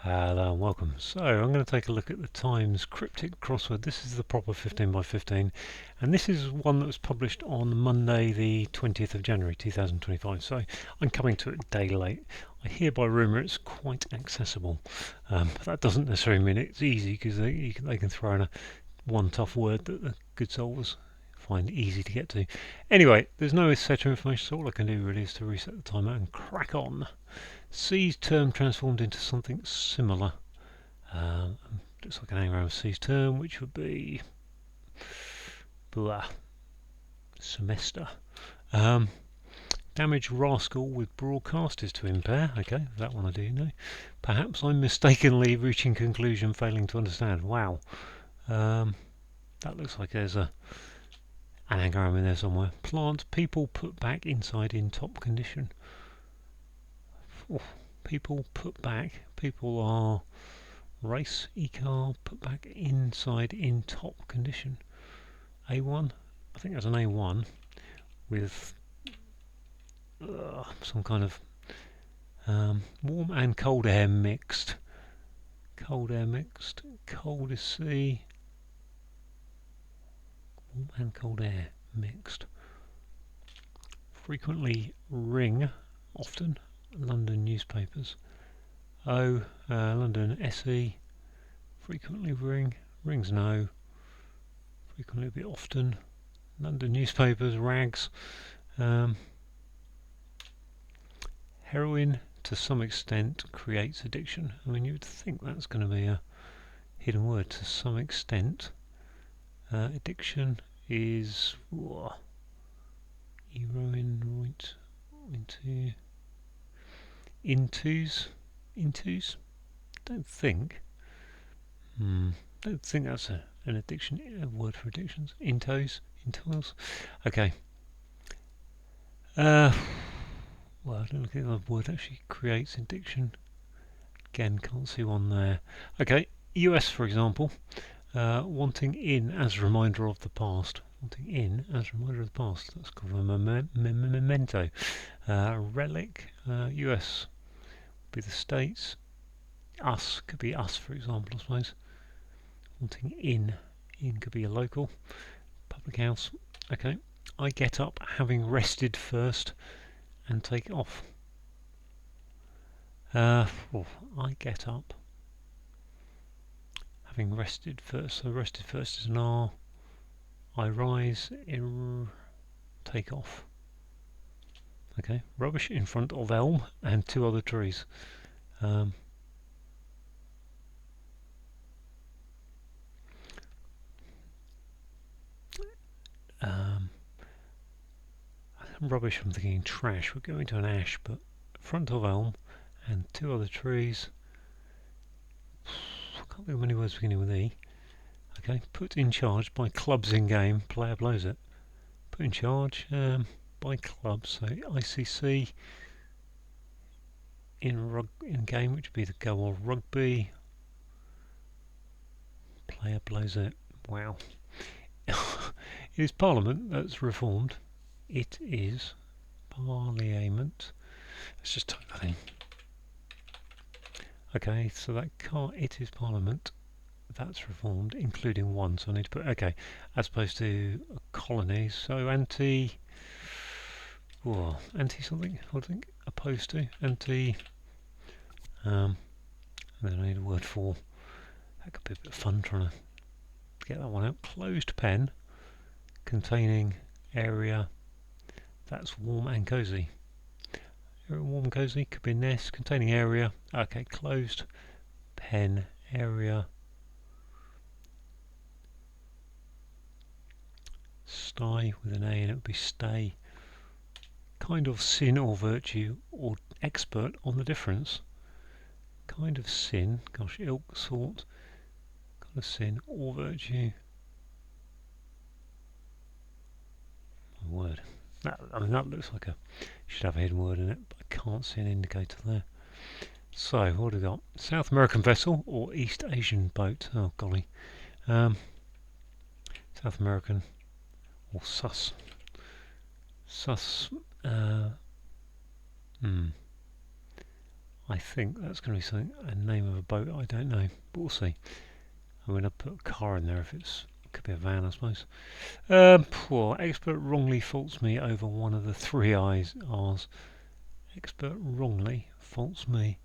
Hello and welcome. So I'm going to take a look at the Times Cryptic crossword. This is the proper 15 by 15 and this is one that was published on Monday the 20th of January 2025, so I'm coming to it a day late. I hear by rumour it's quite accessible, but that doesn't necessarily mean it's easy, because they can throw in one tough word that the good solvers find easy to get to. Anyway, there's no set information, so all I can do really is to reset the timer and crack on. C's term transformed into something similar. Looks like an anagram of C's term, which would be semester. Damaged rascal with broadcast is to impair. Okay, that one I do know. Perhaps I'm mistakenly reaching conclusion, failing to understand. Wow. That looks like there's a anagram in there somewhere. Plant people put back inside in top condition. Oh, people put back. People are race, ecar, put back inside in top condition. A1, I think there's an A1 with some kind of warm and cold air mixed. Cold air mixed. Cold is C. Warm and cold air mixed. Frequently ring, often. London newspapers. O, London SE. Frequently ring. Rings no. Frequently a bit often. London newspapers. Rags. Heroin to some extent creates addiction. I mean, you'd think that's going to be a hidden word. To some extent. Addiction is heroin, right, intos. Don't think that's an addiction, a word for addictions. Intoils. Okay. Well, I don't think the word actually creates addiction. Again, can't see one there. Okay, US for example, wanting in as a reminder of the past. Wanting in as a reminder of the past. That's called a memento. Relic, US would be the States. Us could be us, for example, I suppose. Wanting in could be a local. Public house. Okay. I get up having rested first and take off. I get up having rested first. So rested first is an R. I rise, take off. Okay. Rubbish in front of elm and two other trees. Rubbish, I'm thinking trash. We're going to an ash, but front of elm and two other trees. I can't think of many words beginning with E. Okay, put in charge by clubs in game. Player blows it. Put in charge by clubs. So ICC in game, which would be the go or rugby. Player blows it. Wow. It is Parliament that's reformed. It is Parliament. Let's just type that in. Okay, so that it is Parliament that's reformed, including one. So I need to put as opposed to colonies. So anti something. I think opposed to anti. And then I need a word for. That could be a bit of fun trying to get that one out. Closed pen containing area. That's warm and cozy. Warm and cozy could be nest containing area. Okay, closed pen area. Stay with an A, and it would be stay. Kind of sin or virtue, or expert on the difference. Kind of sin. Gosh, ilk, sort. Kind of sin or virtue. Word. That looks like should have a hidden word in it, but I can't see an indicator there. So, what have we got? South American vessel or East Asian boat? Oh, golly. South American or sus. I think that's going to be something, a name of a boat, I don't know, but we'll see. I'm going to put a car in there if it's, could be a van, I suppose. Poor expert wrongly faults me over one of the three R's. Expert wrongly faults me.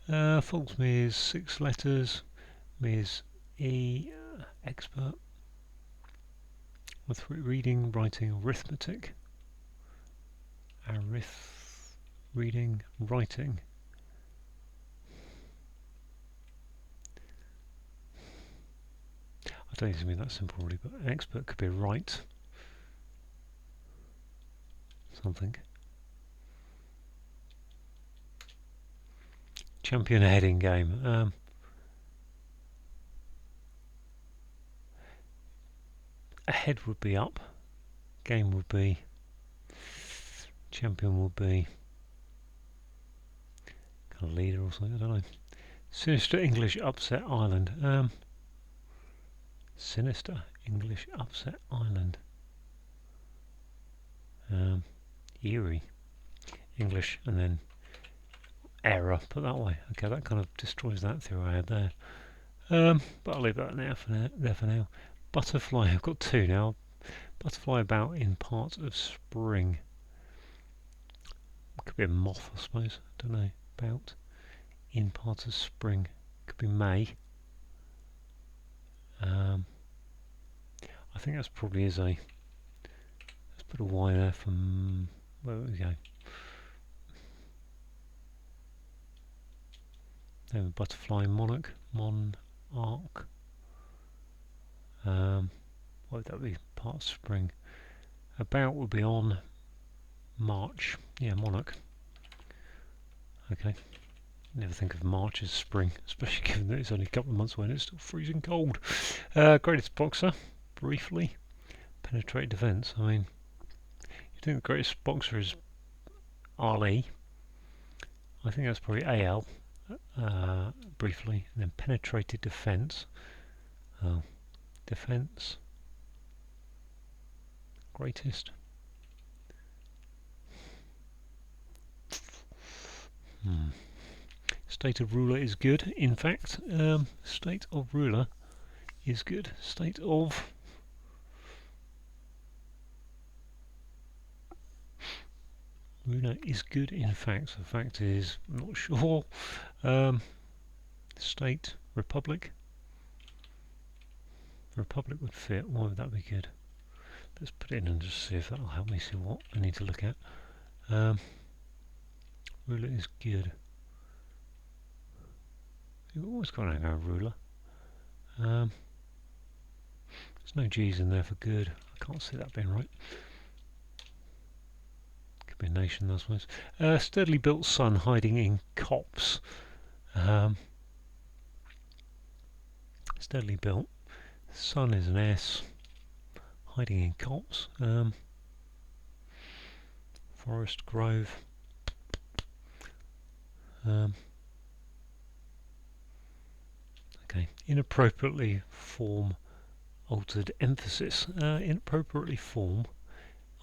Faults me is 6 letters. Me is E. Expert. With reading, writing, arithmetic. Reading, writing. I don't think it's going to be that simple really, but an expert could be right. Something. Champion heading game. Ahead would be up. Game would be. Champion would be. Kind of leader or something, I don't know. Sinister English Upset Island. Sinister English Upset Island. Eerie English and then error, put that way. Okay, that kind of destroys that theory I had there. But I'll leave that there for now. Butterfly, I've got 2 now. Butterfly about in part of spring. Could be a moth, I suppose. Don't know. About in part of spring. Could be May. I think that's probably is a. Let's put a Y there from. Where we go? Then butterfly monarch. What would that be? Part of spring. About would be on March. Yeah, monarch. Okay. Never think of March as spring, especially given that it's only a couple of months away and it's still freezing cold. Greatest boxer, briefly. Penetrate defence. I mean, you think the greatest boxer is Ali. I think that's probably AL, briefly. And then penetrated defence. Oh, defence. Greatest. State of ruler is good. In fact, state of ruler is good. State of ruler is good. In fact, so fact is I'm not sure. State republic. Republic would fit. Why would that be good? Let's put it in and just see if that'll help me see what I need to look at. Ruler is good. You've always got to go ruler. There's no G's in there for good. I can't see that being right. Could be a nation, I suppose. Steadily built sun hiding in copse. Steadily built. Sun is an S. Hiding in copse. Forest grove. Okay, inappropriately form altered emphasis. Inappropriately form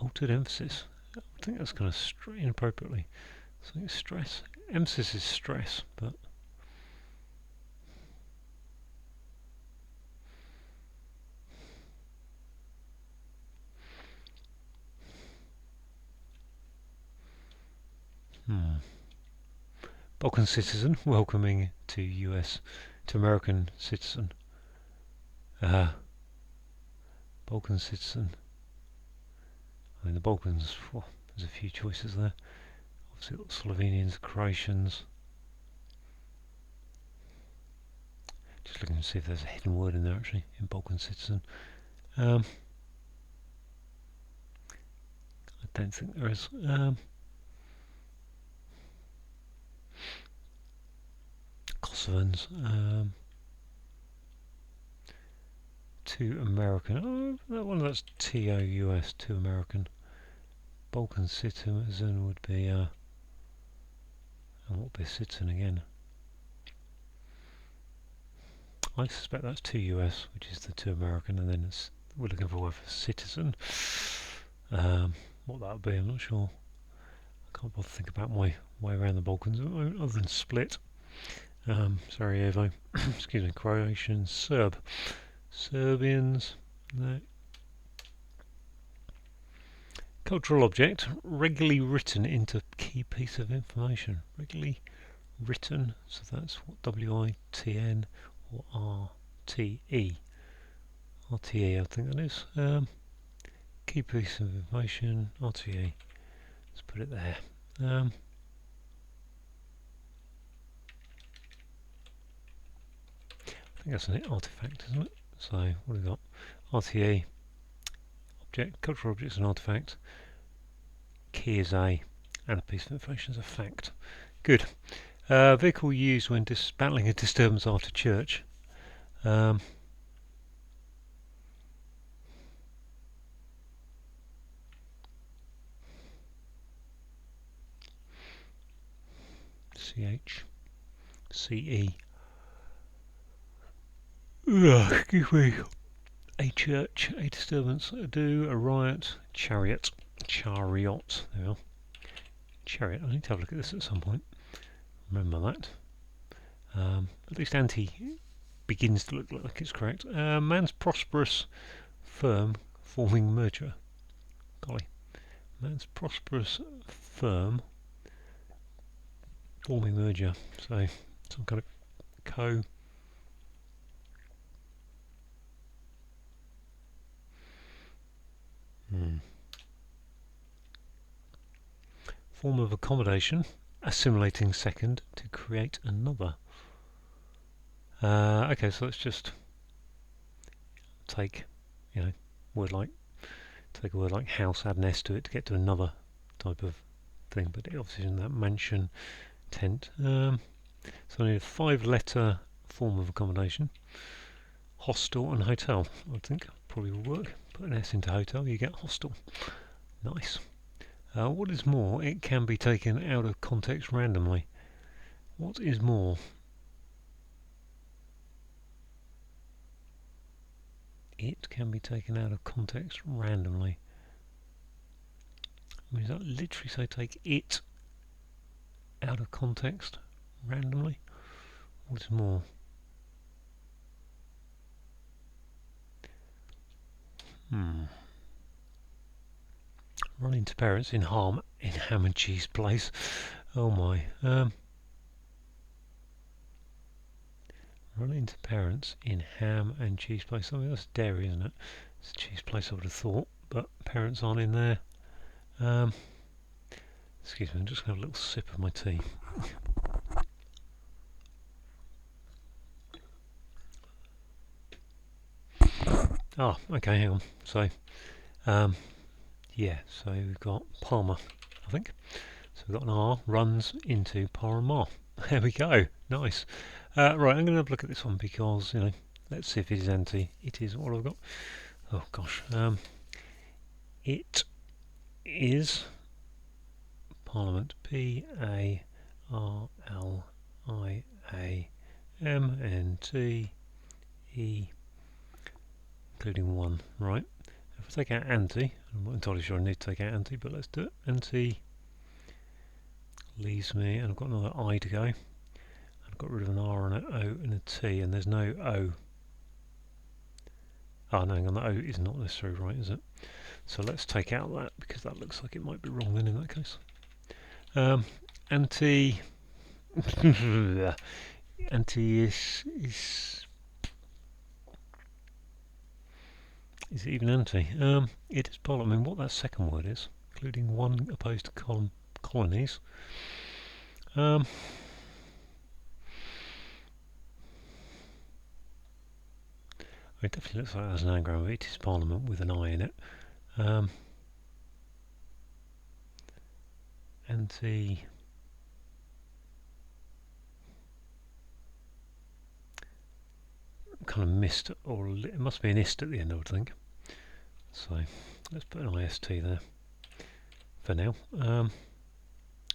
altered emphasis. I think that's kind of inappropriately. Something stress. Emphasis is stress, but Balkan citizen welcoming to American citizen. Balkan citizen. I mean the Balkans, there's a few choices there. Obviously got Slovenians, Croatians. Just looking to see if there's a hidden word in there actually, in Balkan citizen. I don't think there is. Kosovans. To American. Oh, that one that's TOUS, to American. Balkan citizen would be. And what would be a citizen again? I suspect that's to US, which is the to American, and then we're looking for a word for citizen. What that would be, I'm not sure. Can't bother to think about my way around the Balkans other than split. Sarajevo, excuse me, Croatians, Serbians, no. Cultural object, regularly written into key piece of information. Regularly written, so that's what W-I-T-N or R-T-E. R-T-E, I think that is. Key piece of information, R-T-E. Let's put it there. I think that's an artifact, isn't it? So, what have we got? RTA, object, cultural object is an artifact, key is a, and a piece of information is a fact. Good. Vehicle used when battling a disturbance after church. C-H, C-E. Excuse me. A church, a disturbance, a do, a riot, chariot, chariot. There we are. Chariot. I need to have a look at this at some point. Remember that. At least anti begins to look like it's correct. Man's prosperous firm forming merger. Golly. Man's prosperous firm forming merger. So some kind of co. Form of accommodation, assimilating second to create another. Okay, so let's just take, take a word like house, add an S to it to get to another type of thing, but it obviously isn't that mansion, tent. So I need a 5-letter form of accommodation. Hostel and hotel, I think, probably will work. Put an S into hotel, you get hostel. Nice. What is more, it can be taken out of context randomly. What is more? It can be taken out of context randomly. I mean, does that literally say take it out of context randomly? What is more? Run into parents in ham and cheese place. Oh my. Run into parents in ham and cheese place. I mean, that's dairy, isn't it? It's a cheese place, I would have thought, but parents aren't in there. Excuse me, I'm just going to have a little sip of my tea. Ah, okay, hang on. So, yeah, so we've got Palmer, I think. So we've got an R, runs into Parma. There we go, nice. Right, I'm going to have a look at this one because, let's see if it is anti. It is, what have I got? Oh gosh. It is Parliament, P-A-R-L-I-A-M-N-T-E, including 1, right? If I take out anti, I'm not entirely sure I need to take out anti, but let's do it. Anti leaves me, and I've got another I to go. I've got rid of an R and an O and a T, and there's no O. Oh, no, hang on, the O is not necessarily right, is it? So let's take out that, because that looks like it might be wrong then in that case. Anti... anti is it even anti? It is Parliament. I mean, what that second word is, including 1 opposed to colonies. It definitely looks like there's an anagram. It is Parliament with an I in it. Anti... kind of missed, or it must be an ist at the end, I would think. So let's put an IST there for now.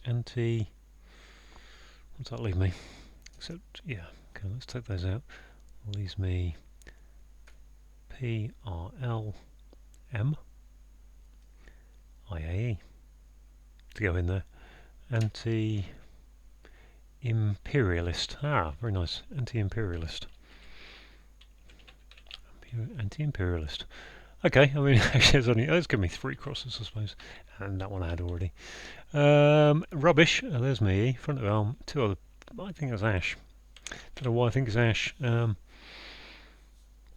Anti... what's that leave me? Except, yeah, okay, let's take those out. Leaves me PRLM IAE to go in there. Anti-imperialist. Ah, very nice. Anti-imperialist. Anti-imperialist. Okay, I mean, actually, it's given me 3 crosses, I suppose, and that one I had already. Rubbish. Oh, there's me. Front of elm. 2 other. I think it's ash. Don't know why I think it's ash.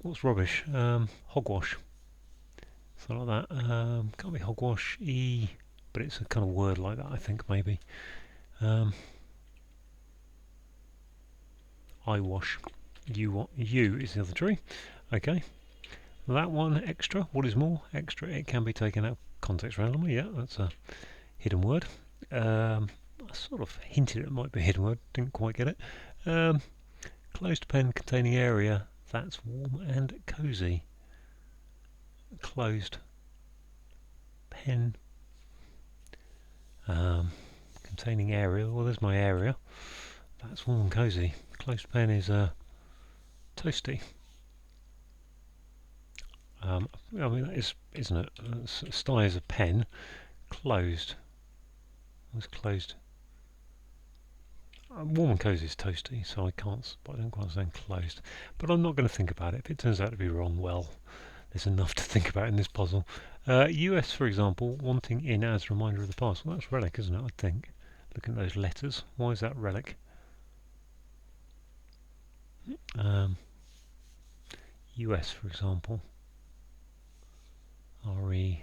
What's rubbish? Hogwash. Something like that. Can't be hogwash. But it's a kind of word like that, I think, maybe. Eyewash. You is the other tree. Okay. That one, extra. What is more? Extra. It can be taken out of context randomly. Yeah, that's a hidden word. I sort of hinted it might be a hidden word. Didn't quite get it. Closed pen containing area. That's warm and cosy. Closed pen containing area. Well, there's my area. That's warm and cosy. Closed pen is toasty. I mean, that is, isn't it? Sty is a pen. Closed. What's closed? Warm and cosy is toasty, so I don't quite understand closed. But I'm not going to think about it. If it turns out to be wrong, well, there's enough to think about in this puzzle. US, for example, wanting in as a reminder of the past. Well, that's relic, isn't it? I think. Looking at those letters. Why is that relic? US, for example. RELIC.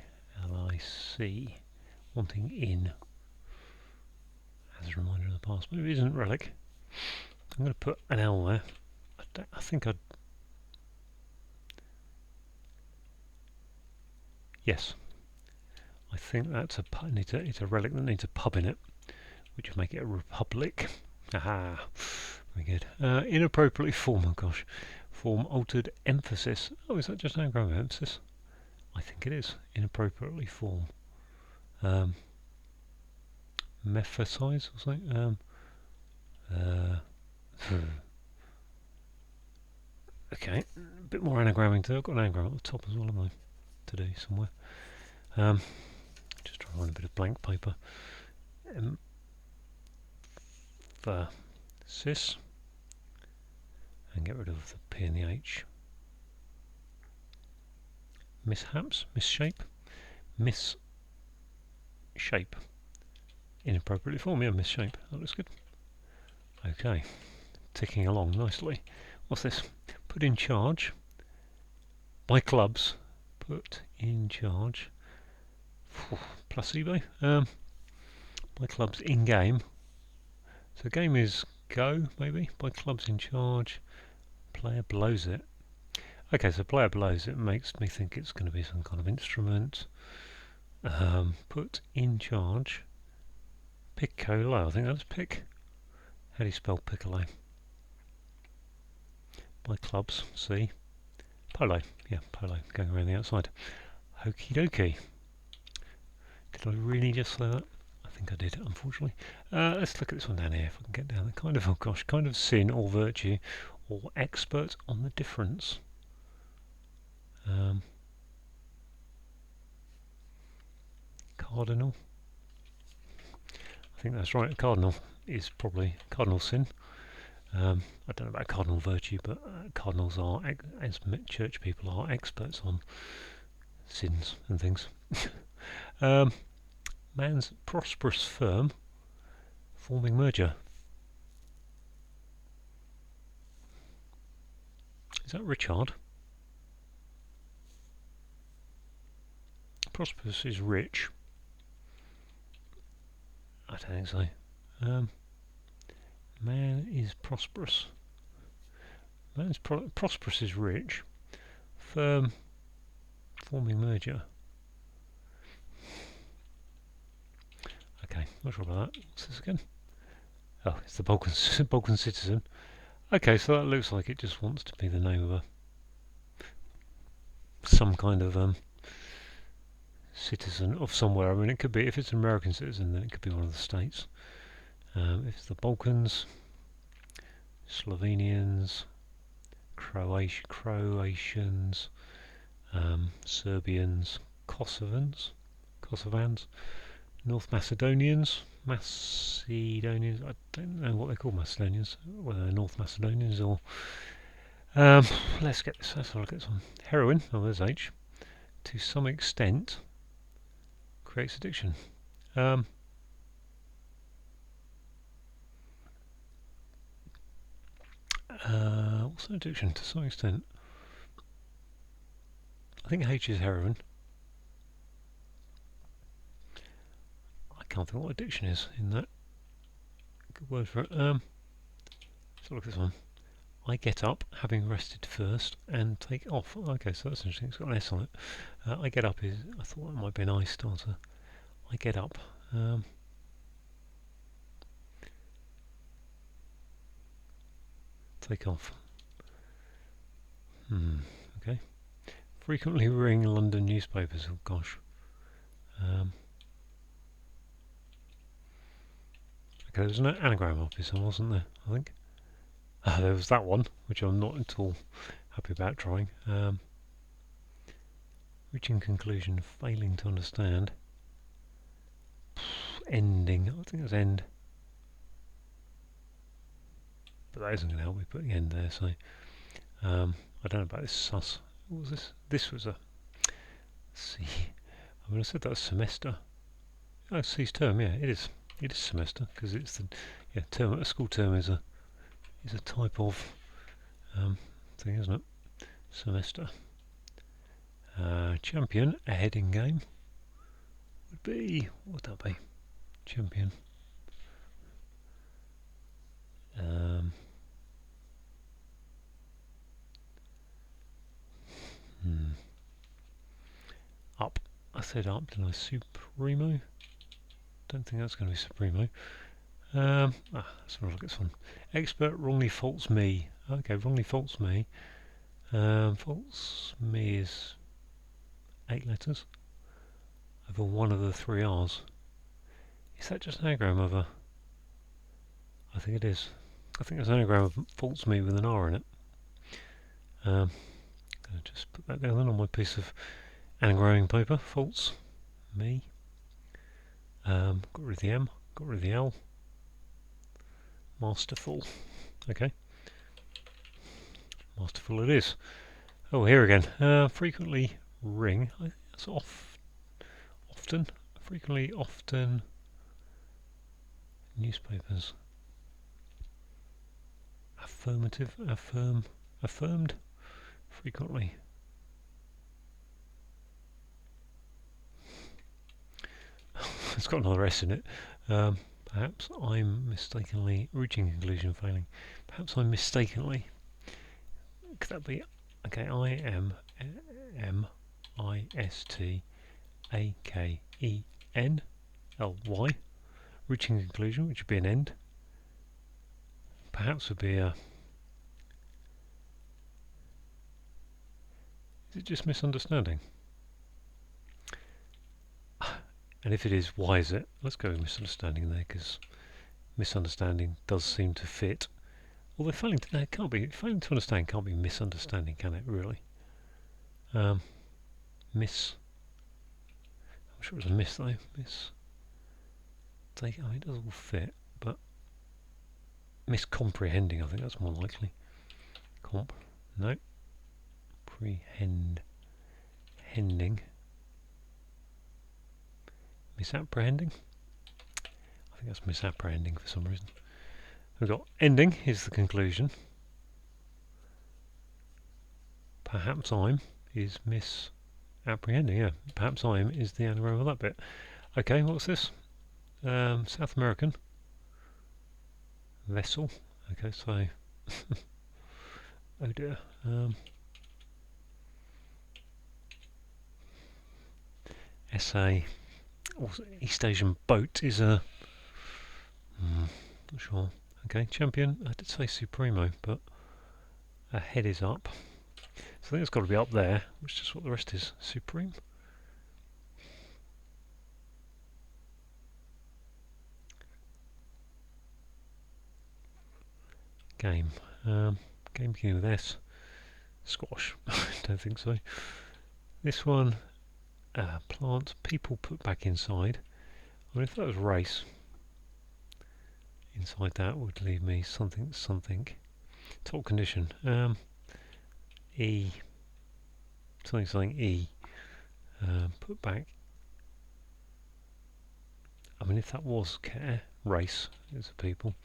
Wanting in as a reminder of the past. Maybe it isn't relic. I'm going to put an L there. I think I'd... Yes. I think that's it's a relic that needs a pub in it, which would make it a republic. Aha. Very good. Inappropriately form, oh gosh. Form altered emphasis. Oh, is that just an anagram of emphasis? I think it is. Inappropriately form. Mephasize or something? Okay, a bit more anagramming too. I've got an anagram at the top as well, haven't I? To do somewhere. Just try to find a bit of blank paper. Emphasis. And get rid of the P and the H. Mishaps, misshape, misshape. Inappropriately formed, yeah, misshape. That looks good. Okay, ticking along nicely. What's this? Put in charge by clubs. Put in charge. Placebo. By clubs in game. So game is go, maybe. By clubs in charge. Player blows it. Okay, so player blows it makes me think it's going to be some kind of instrument. Put in charge. Piccolo, I think that's pick. How do you spell piccolo? By clubs, see. Polo, yeah, polo, going around the outside. Okie dokie. Did I really just say that? I think I did, unfortunately. Let's look at this one down here, if I can get down there. Kind of, oh gosh, kind of sin or virtue, or expert on the difference. Cardinal. I think that's right. Cardinal is probably cardinal sin. I don't know about cardinal virtue, but cardinals are, as church people, are experts on sins and things. Man's prosperous firm forming merger. Is that Richard? Prosperous is rich. I don't think so. Man is prosperous. Man's prosperous is rich. Firm forming merger. Okay, not sure about that. What's this again? Oh, it's the Balkan citizen. Okay, so that looks like it just wants to be the name of some kind of citizen of somewhere. I mean, it could be, if it's an American citizen, then it could be one of the states. If it's the Balkans, Slovenians, Croatians, Serbians, Kosovans, North Macedonians. Macedonians. I don't know what they're called, Macedonians. Whether they're North Macedonians or. Um, let's get this. Let's have a look at this one. Heroin. Oh, there's H. To some extent, creates addiction. What's an addiction? To some extent. I think H is heroin. I can't think what addiction is in that. Good word for it. Let's look at this one. I get up, having rested first, and take off. Okay, so that's interesting. It's got an S on it. I get up is. I thought that might be an I starter. I get up. Take off. Okay. Frequently ring London newspapers. Oh gosh. Okay, there was an anagram up here, wasn't there? I think. There was that one, which I'm not at all happy about trying. Reaching conclusion, failing to understand. Ending. I think it's end. But that isn't going to help me putting end there, so I don't know about this sus. What was this? This was a. Let's see. I mean, I said that was semester. Oh, C's term. Yeah, it is. It is semester because it's the term. A school term is a type of thing, isn't it? Semester. Champion, a heading game would be. What would that be? Champion. Up. I said up, didn't I? Supremo? Don't think that's going to be Supremo. Let's have a look at this one. Expert wrongly faults me. Okay, wrongly faults me. Faults me is 8 letters over one of the 3 R's. Is that just an anagram of a? I think it is. I think it's an anagram of faults me with an R in it. I'm going to just put that down then on my piece of anagramming paper. Faults me. Got rid of the M. Got rid of the L. Masterful. Okay. Masterful it is. Oh, here again. Frequently ring. That's often. Frequently, often. Newspapers. Affirmative. Affirmed. Frequently. It's got another S in it. Perhaps I'm mistakenly reaching conclusion failing. Perhaps I'm mistakenly. Could that be? Okay, I am mistakenly reaching conclusion, which would be an end. Perhaps would be a. Is it just misunderstanding? And if it is, why is it? Let's go with misunderstanding there, because misunderstanding does seem to fit. Although failing to understand can't be misunderstanding, can it? Really? I'm sure it was a miss though. I mean, it does all fit, but miscomprehending. I think that's more likely. No. Hending. Misapprehending? I think that's misapprehending for some reason. We've got ending is the conclusion. Perhaps I'm is misapprehending, yeah. Perhaps I'm is the anagram of that bit. Okay, what's this? South American. Vessel. Okay, so... oh dear. SA. East Asian boat is a... not sure. Okay, champion. I did say Supremo, but a head is up. So I think it's got to be up there, which is just what the rest is. Supreme. Game. Game beginning with S. Squash. Don't think so. This one, plant, people put back inside. I mean, if that was race, inside that would leave me something something. Top condition. E. Something something E. Put back. I mean, if that was care, race, is the people,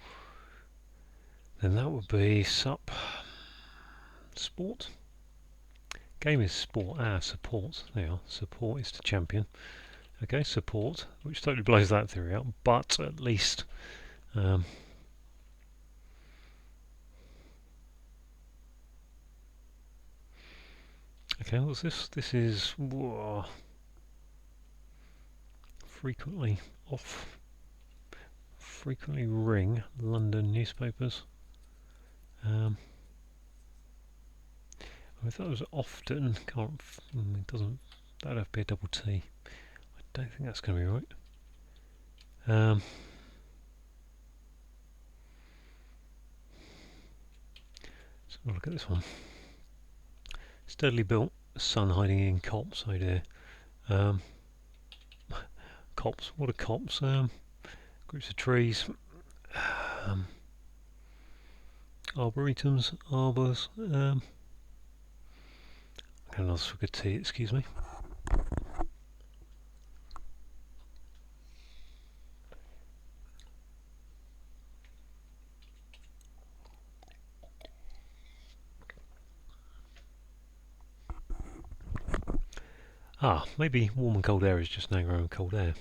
then that would be sup. Sport. Game is sport. Support. There you are. Support is to champion. Okay, support, which totally blows that theory out, but at least okay, what's this? This is frequently off, frequently ring London newspapers. If that was often, it doesn't. That'd have to be a double T. I don't think that's going to be right. Let's have a look at this one. Steadily built, sun hiding in copse. Oh dear. Copse. What are copse? Groups of trees. Arboretums, arbours. Another swig of tea, excuse me. Maybe warm and cold air is just an anagram of cold air.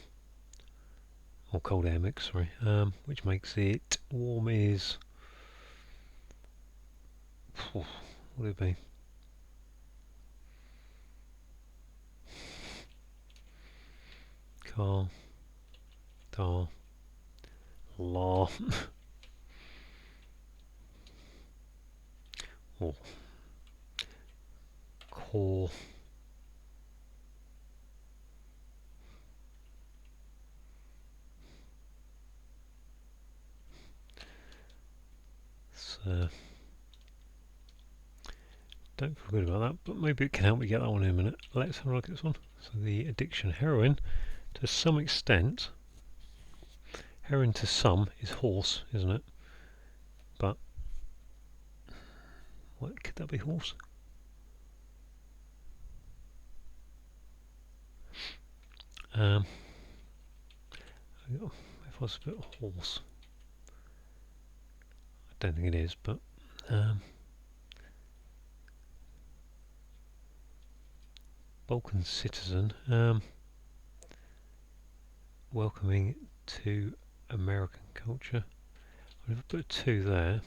Or cold air mix, sorry. Which makes it warm is... what would it be? Car, dar, la. Or core. So, don't feel good about that, but maybe it can help me get that one in a minute. Let's have a look at this one. So the addiction, heroin, to some extent, heroin to some is horse, isn't it? But what could that be, horse? If I was a bit horse, I don't think it is, but Balkan citizen, welcoming to American culture. I'll put a 2 there.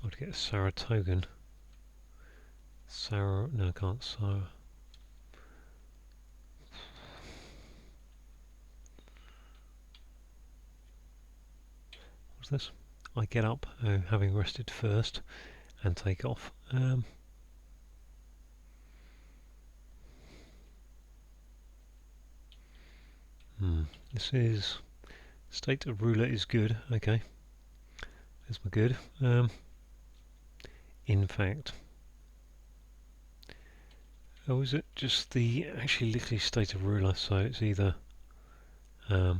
I would get a Saratogan. No, I can't. Sarah. What's this? I get up, having rested first, and take off. This is state of ruler is good. Okay, there's my good. In fact, oh, is it just the actually literally state of ruler? So it's either a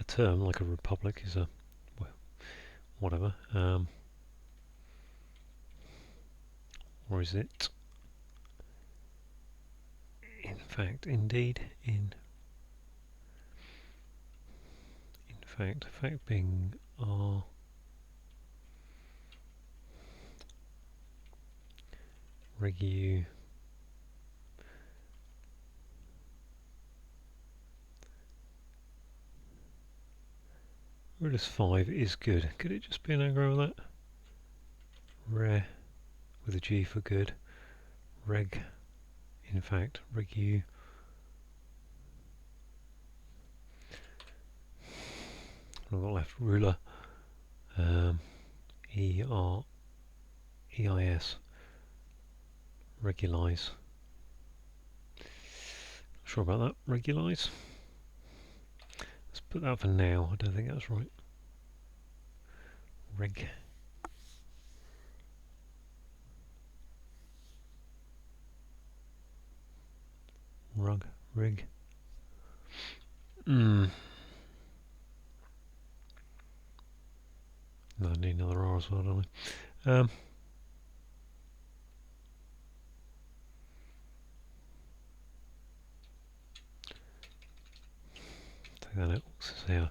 term like a republic is a whatever, or is it in fact, indeed, in fact being R regu rulers 5 is good. Could it just be an anagram of that? Rare with a G for good. Reg, in fact, regu. I've got left ruler. E-R-E-I-S. Regulise. Not sure about that. Regulise. Let's put that for now. I don't think that's right. Reg. rig. No, I need another R as well, don't I? Take that out. What's this here?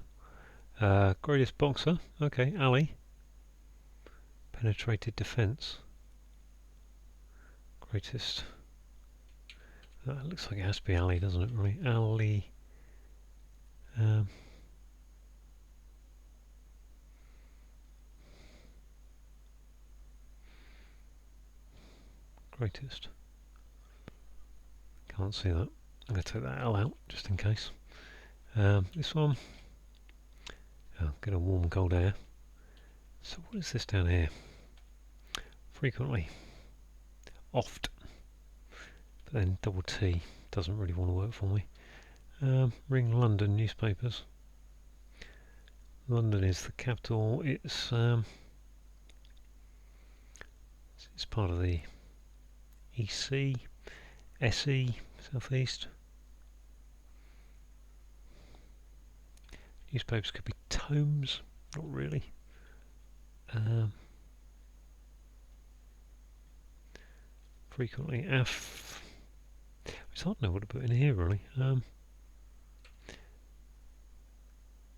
Greatest boxer. Okay, Ali. Penetrated defence. Greatest. That looks like it has to be Ali, doesn't it? Really, Ali. Greatest. Can't see that. I'm going to take that L out just in case. This one. Oh, get a warm cold air. So what is this down here? Frequently. Oft. But then double T doesn't really want to work for me. Ring London newspapers. London is the capital. It's part of the EC, SE, South East. Newspapers could be tomes, not really. Frequently F. It's hard to know what to put in here really.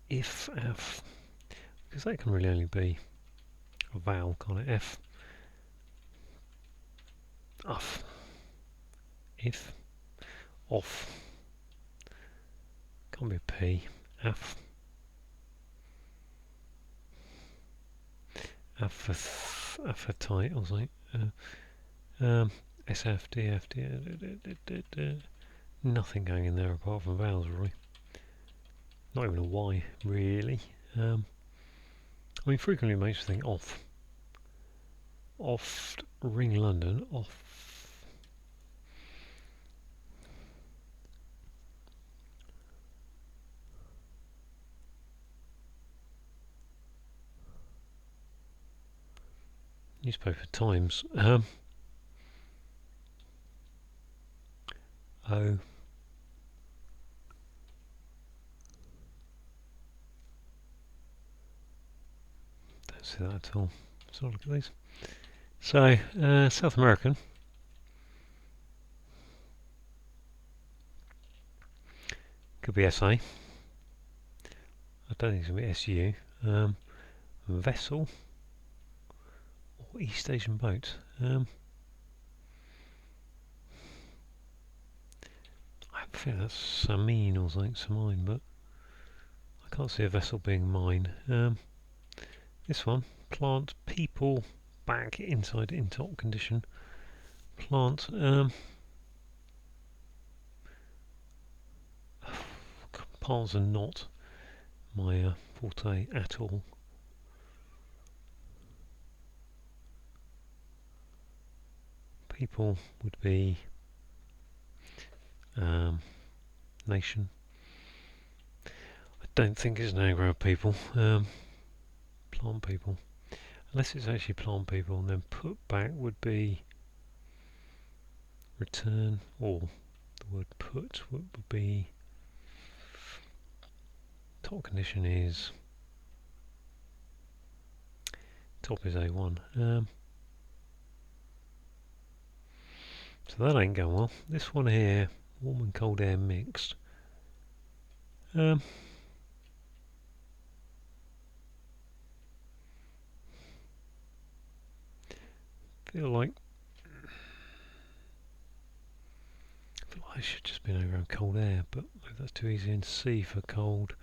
If F, because that can really only be a vowel, can't it? F. Uff. If. Off. Can't be a P. F. Appetite or something. SF, DF, nothing going in there apart from vowels really. Not even a Y really. I mean frequently makes you think off. Oft, ring London, off. Newspaper Times. O. Don't see that at all. So look at these. So South American. Could be SA. I don't think it's going to be SU. Vessel. Or East Asian boat. I think that's Samin or something, Samine, but I can't see a vessel being mine. This one, plant, people, back, inside, in top condition. Plant, compiles are not my forte at all. People would be nation. I don't think it's an anagram of people. Plant people. Unless it's actually plant people, and then put back would be return, or the word put would be top condition is top is A1. So that ain't going well. This one here, warm and cold air mixed. Feel like it should just be around cold air, but maybe that's too easy. And C for cold.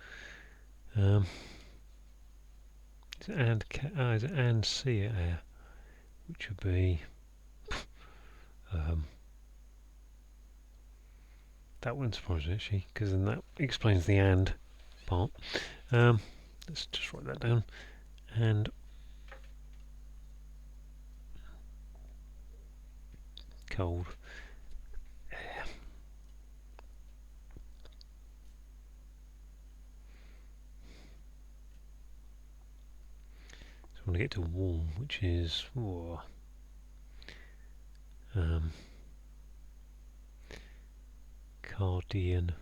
Is it and C air, which would be that wouldn't surprise me actually, because then that explains the and part. Let's just write that down. And cold air. So I want to get to warm, which is Cardian.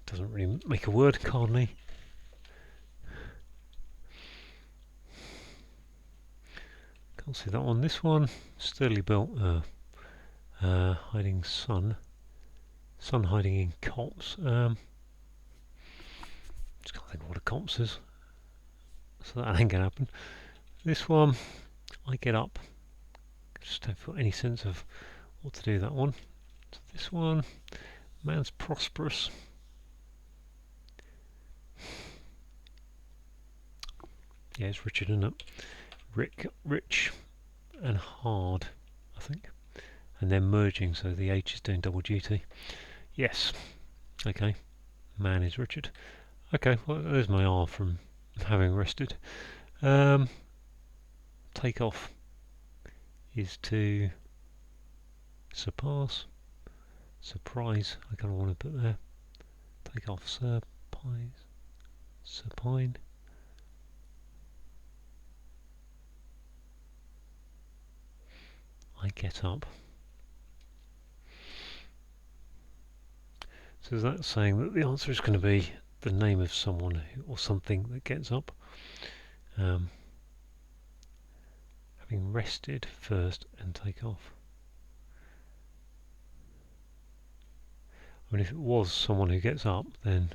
Doesn't really make a word, Cardney. Can't see that one. This one, sturdily built, hiding sun. Sun hiding in copse. Just can't think of what a copse is. So that ain't gonna happen. This one, I get up. Just don't feel any sense of what to do with that one. So this one, man's prosperous. Yeah, it's Richard, isn't it? Rich and hard, I think. And then merging, so the H is doing double duty. Yes. Okay. Man is Richard. Okay, well, there's my R from having rested. Take off is to surpass. Surprise, I kind of want to put there. Take off, surprise. Supine. I get up. So is that saying that the answer is going to be the name of someone or something that gets up? Having rested first and take off. I mean, if it was someone who gets up, then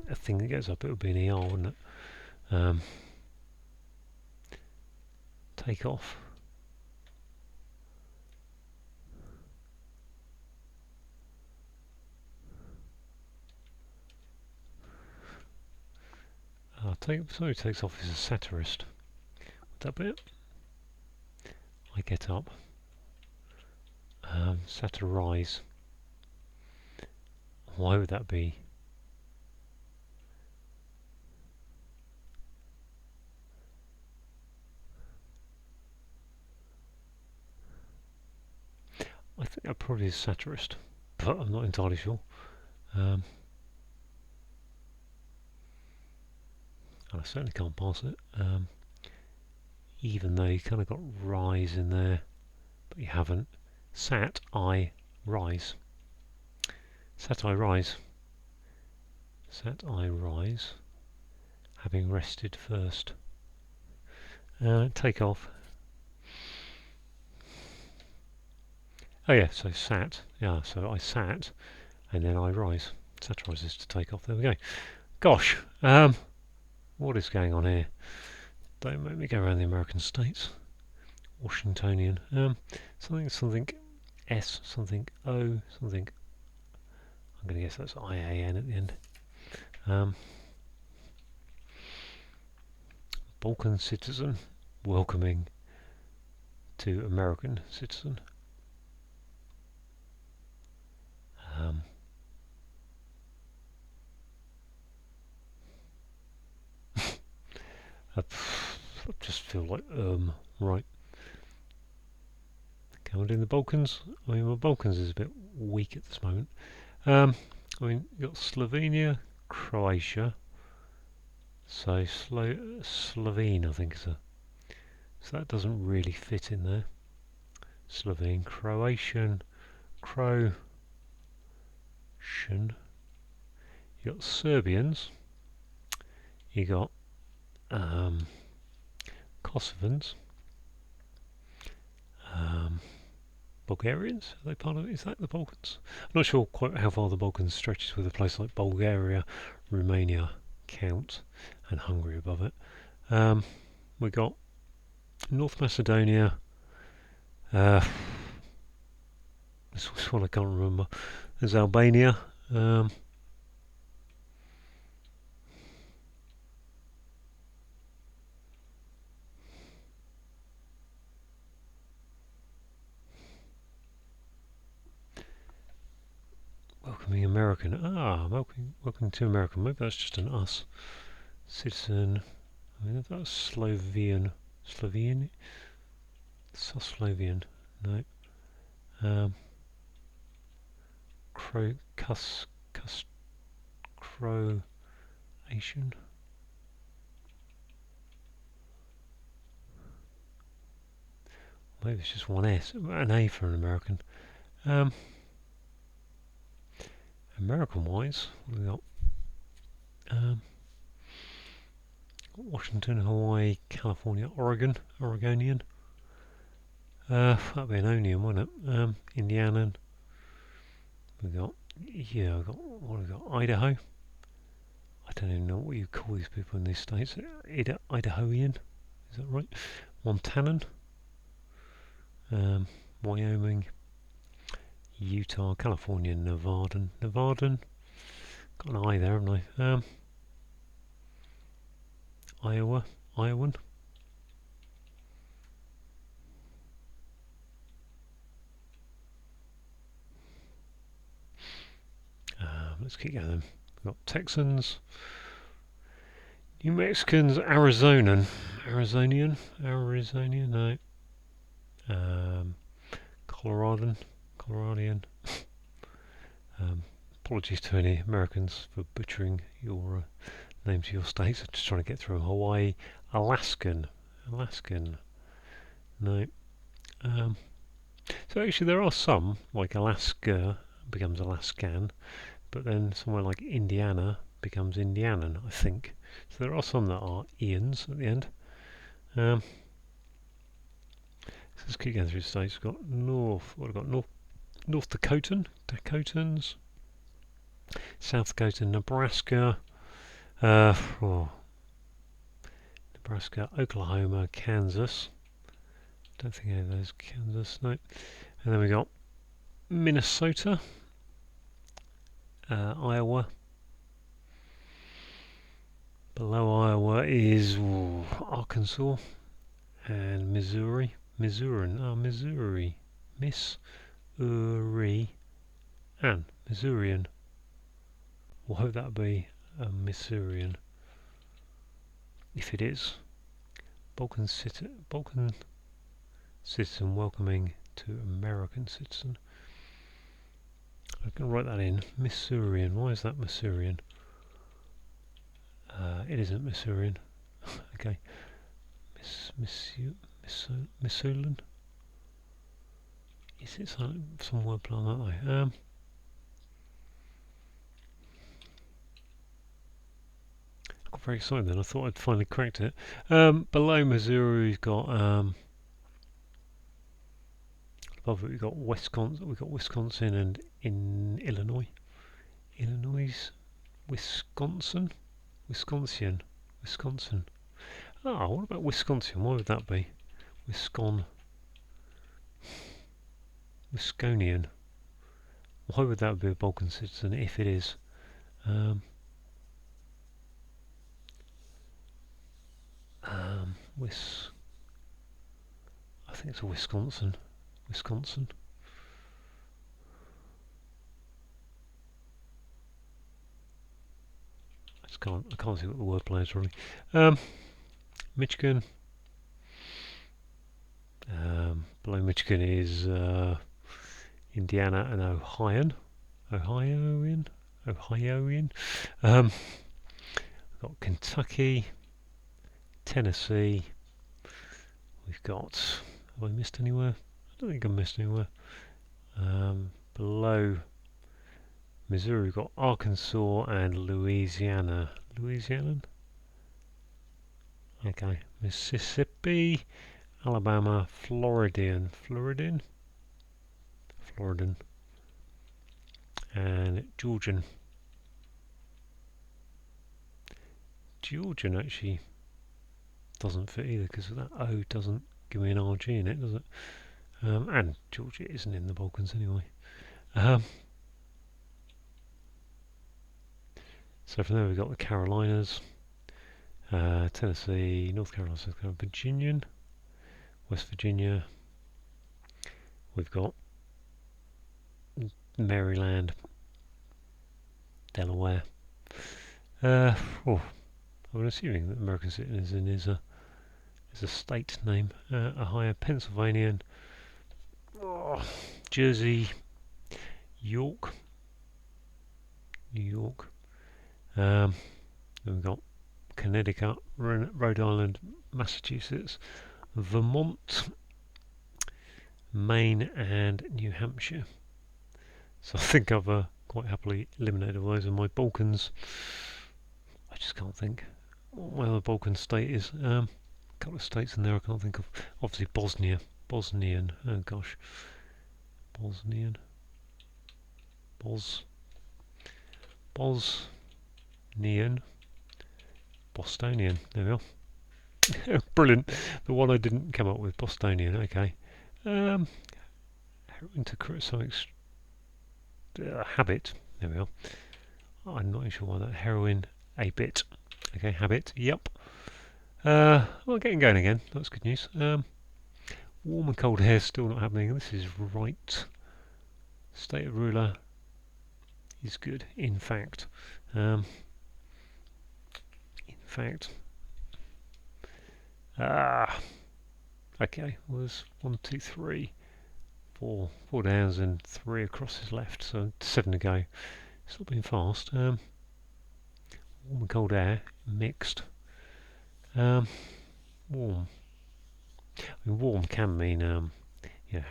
a thing that gets up, it would be an ER, wouldn't it? Take off. Somebody takes off is a satirist. Would that be it? I get up. Satirize. Why would that be? I think that probably is satirist, but I'm not entirely sure. And I certainly can't pass it. Even though you kind of got rise in there, but you haven't. Sat, I, rise. Sat, I, rise. Sat, I, rise. Having rested first. Take off. Oh yeah, so sat. Yeah, so I sat, and then I rise. Satirize is to take off. There we go. Gosh, what is going on here? Don't make me go around the American states. Washingtonian. Something S, something O, something. I'm going to guess that's IAN at the end. Balkan citizen, welcoming to American citizen. I just feel like, right. Okay, I'm doing the Balkans. I mean, my Balkans is a bit weak at this moment. I mean, you've got Slovenia, Croatia. So Slovene, I think is a. So that doesn't really fit in there. Slovene, Croatian, Croatian. You got Serbians. You got Kosovans. Bulgarians? Are they part of it? Is that the Balkans? I'm not sure quite how far the Balkans stretches with a place like Bulgaria, Romania count, and Hungary above it. We got North Macedonia. This one I can't remember. There's Albania. Welcoming American. Welcome to America. Maybe that's just an us. Citizen. I mean, that's Slovian. Slovenian? Slovenian. No. Croatian. Maybe it's just one S. An A for an American. American-wise, what have we got? Washington, Hawaii, California, Oregonian. That'd be an onion, wouldn't it? Indianan. We've got, what have we got? Idaho. I don't even know what you call these people in these states. Idahoan, is that right? Montanan. Wyoming. Utah, California, Nevadan. Got an I there, haven't I? Iowan. Let's keep going. We've got Texans, New Mexicans, Arizonian, no. Coloradian. Apologies to any Americans for butchering your names of your states. I'm just trying to get through. Hawaii, Alaskan, no. So actually there are some, like Alaska becomes Alaskan, but then somewhere like Indiana becomes Indianan, I think. So there are some that are Ians at the end. So let's keep going through the states. We've got North Dakotans, South Dakota, Nebraska, Nebraska, Oklahoma, Kansas. Don't think any of those Kansas, no. And then we got Minnesota, Iowa. Below Iowa is Arkansas and Missouri. Missouri, and Missourian. We'll hope that'll be a Missourian. If it is, Balkan citizen welcoming to American citizen. I can write that in. Missourian. Why is that Missourian? It isn't Missourian. Okay. Missoulian? Is it some wordplay on that way? I got very excited then. I thought I'd finally cracked it. Below Missouri, we've got above it we've got Wisconsin and in Illinois. Wisconsin. Ah, what about Wisconsin? Why would that be? Wisconian. Why would that be a Balkan citizen if it is? I think it's a Wisconsin. I can't see what the wordplay is really. Michigan. Below Michigan is Indiana and Ohioan. Got Kentucky, Tennessee. We've got. Have I missed anywhere? I don't think I've missed anywhere. Below Missouri, we've got Arkansas and Louisiana. Okay. Mississippi, Alabama, Floridan, and Georgian. Georgian actually doesn't fit either because that O doesn't give me an RG in it, does it? And Georgia isn't in the Balkans anyway. So from there we've got the Carolinas, Tennessee, North Carolina, South Carolina, West Virginia. We've got Maryland, Delaware. I'm assuming that American citizen is a state name. Ohio, Pennsylvania, Jersey, New York. Then we've got Connecticut, Rhode Island, Massachusetts, Vermont, Maine, and New Hampshire. So I think I've quite happily eliminated all those. And my Balkans, I just can't think what the Balkan state is. A couple of states in there I can't think of. Obviously Bosnia, Bosnian. Oh gosh, Bosnian, Bosnian, Bostonian. There we are. Brilliant. The one I didn't come up with, Bostonian. Okay. Into something habit. There we are. I'm not sure why that heroin a bit. Okay, habit. Yep. Well, getting going again. That's good news. Warm and cold hair still not happening. This is right. State of ruler is good. In fact. Okay. Was 1, 2, 3, 4 downs and 3 across his left. So 7 to go. Still being fast. Warm and cold air mixed. Warm. I mean, warm can mean how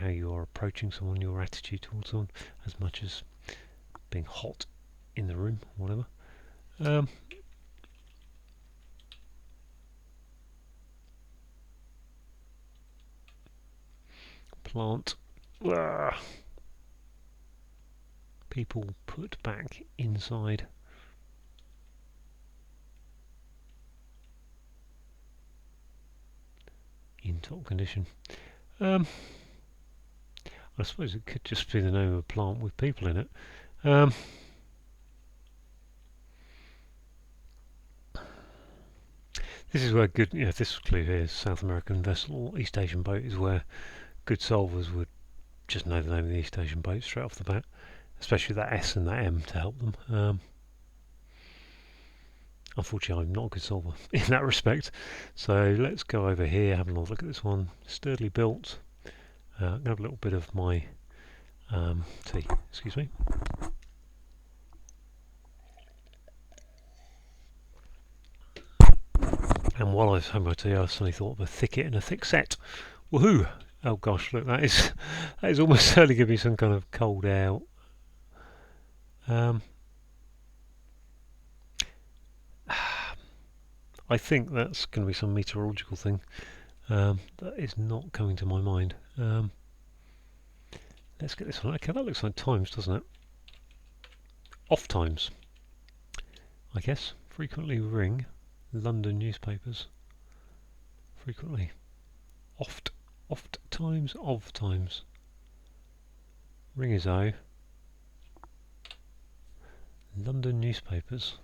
you are approaching someone, your attitude towards someone, as much as being hot in the room, or whatever. Plant. People put back inside. In top condition. I suppose it could just be the name of a plant with people in it. This is where good, this clue here is South American vessel or East Asian boat, is where good solvers would just know the name of the East Asian boat straight off the bat, especially that S and that M to help them. Unfortunately, I'm not a good solver in that respect. So let's go over here, have a look at this one. Sturdily built. Have a little bit of my tea. Excuse me. And while I was having my tea, I suddenly thought of a thicket and a thick set. Woohoo! Oh gosh, look, that is almost certainly giving me some kind of cold air. I think that's going to be some meteorological thing. That is not coming to my mind. Let's get this one. Okay, that looks like Times, doesn't it? Off Times, I guess. Frequently ring London newspapers. Frequently. Oft times, of times. Ring is O. London newspapers.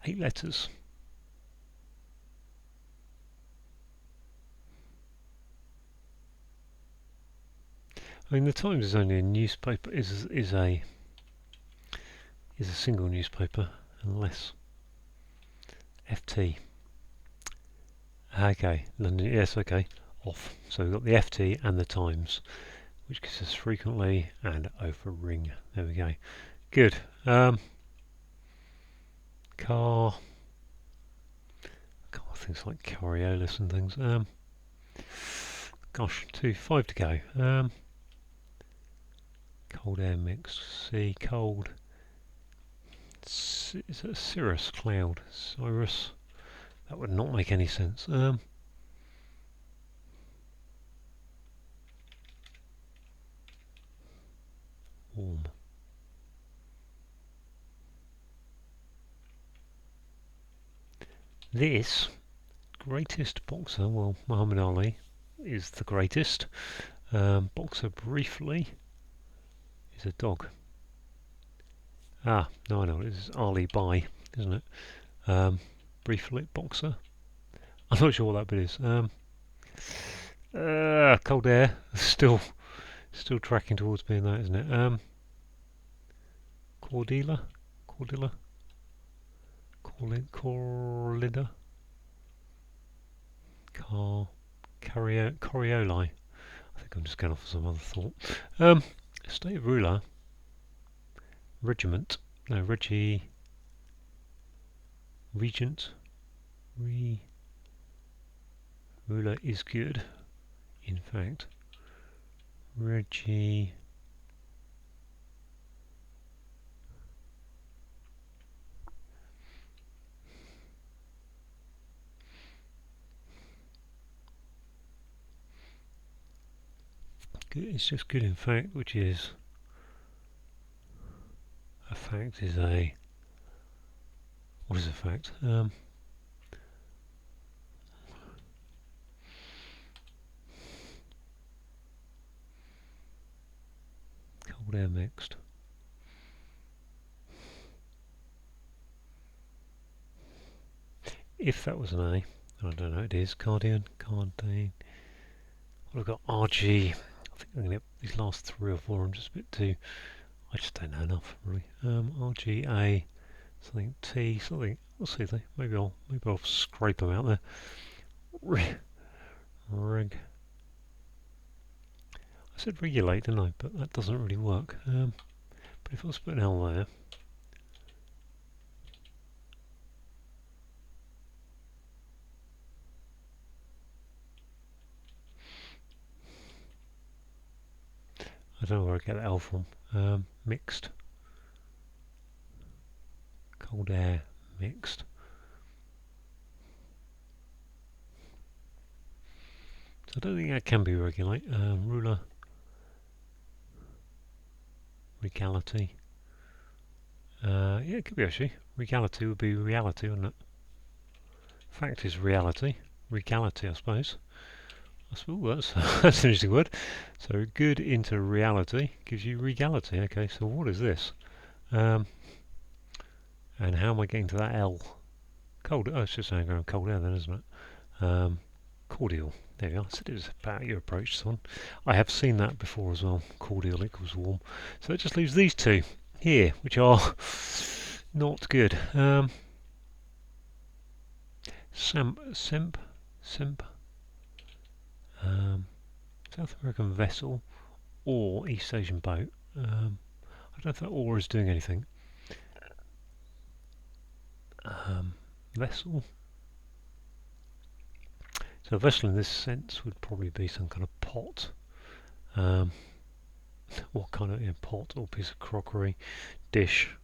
8 letters. I mean, the Times is only a newspaper. Is a single newspaper, unless FT. Okay, London. Yes, okay. Off. So we've got the FT and the Times, which gives us frequently and O for ring. There we go. Good. Car. Things like Coriolis and things. Gosh, 5 to go. Cold air mix. C, cold. Is it a cirrus cloud? Cyrus? That would not make any sense. Warm. This greatest boxer, well, Muhammad Ali is the greatest. Boxer briefly is a dog. Ah, no, I know, it's Ali Bai, isn't it? Briefly, boxer. I'm not sure what that bit is. Cold air, still tracking towards being that, isn't it? Cordilla, Corlida, Corioli. I think I'm just going off of some other thought. State of ruler, regiment, no, regent, ruler is good, in fact. It's just good in fact, which is a fact is a. What is a fact? Cold air mixed. If that was an A, I don't know, it is. Cardian, Cardane. Well, I've got RG. I think I'm going to get these last 3 or 4. I'm just a bit too. I just don't know enough, really. RGA, something T, something. We'll see. Maybe I'll scrape them out there. Reg. I said regulate, didn't I? But that doesn't really work. But if I was to put an L there. I don't know where I get that L from. Mixed. Cold air mixed. So I don't think that can be regulate. Ruler. Regality. Yeah, it could be actually. Regality would be reality, wouldn't it? Fact is reality. Regality, I suppose. That's, that's an interesting word. So good into reality gives you regality. Okay, so what is this? And how am I getting to that L? Cold. Oh, it's just anagram cold air then, isn't it? Cordial. There we are. I said it was about your approach to someone. I have seen that before as well. Cordial equals warm. So it just leaves these two here, which are not good. Simp. South American vessel or East Asian boat. I don't know if that or is doing anything. Vessel. So a vessel in this sense would probably be some kind of pot. What kind of pot or piece of crockery, dish.